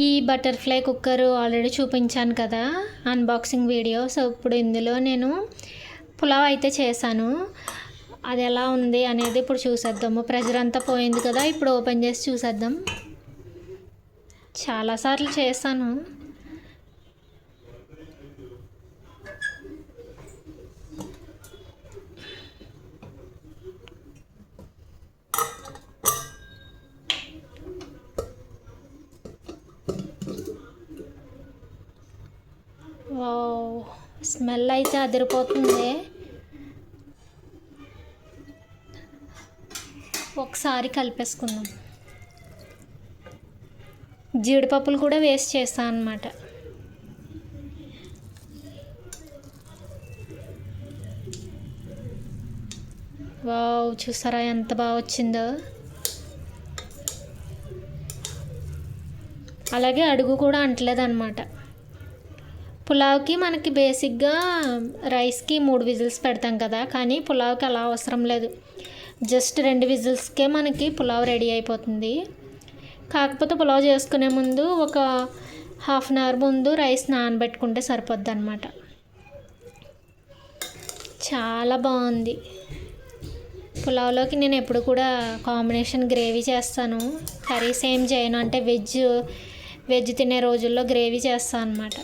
ఈ butterfly cooker already చూపించాను కదా అన్బాక్సింగ్ వీడియో. సో ఇప్పుడు ఇందులో నేను పులావ్ అయితే చేశాను. అది ఎలా ఉంది అనేది ఇప్పుడు చూసేద్దాము. ప్రెషర్ అంతా పోయింది కదా, ఇప్పుడు ఓపెన్ చేసి చూసేద్దాం. చాలాసార్లు చేశాను. వావ్, స్మెల్ అయితే అదిరిపోతుంది. ఒకసారి కలిపేసుకుందాం. జీడిపప్పులు కూడా వేస్ట్ చేస్తాను అన్నమాట. వావ్, చూసారా ఎంత బాగా వచ్చిందో. అలాగే అడుగు కూడా అంటలేదు అనమాట. పులావ్కి మనకి బేసిక్గా రైస్కి 3 విజిల్స్ పెడతాం కదా, కానీ పులావ్కి అలా అవసరం లేదు. జస్ట్ 2 విజిల్స్కే మనకి పులావ్ రెడీ అయిపోతుంది. కాకపోతే పులావ్ చేసుకునే ముందు ఒక ½ అన్ అవర్ ముందు రైస్ నానబెట్టుకుంటే సరిపోద్ది అనమాట. చాలా బాగుంది. పులావ్లోకి నేను ఎప్పుడు కూడా కాంబినేషన్ గ్రేవీ చేస్తాను. కర్రీస్ ఏం చేయను, అంటే వెజ్ తినే రోజుల్లో గ్రేవీ చేస్తాను అనమాట.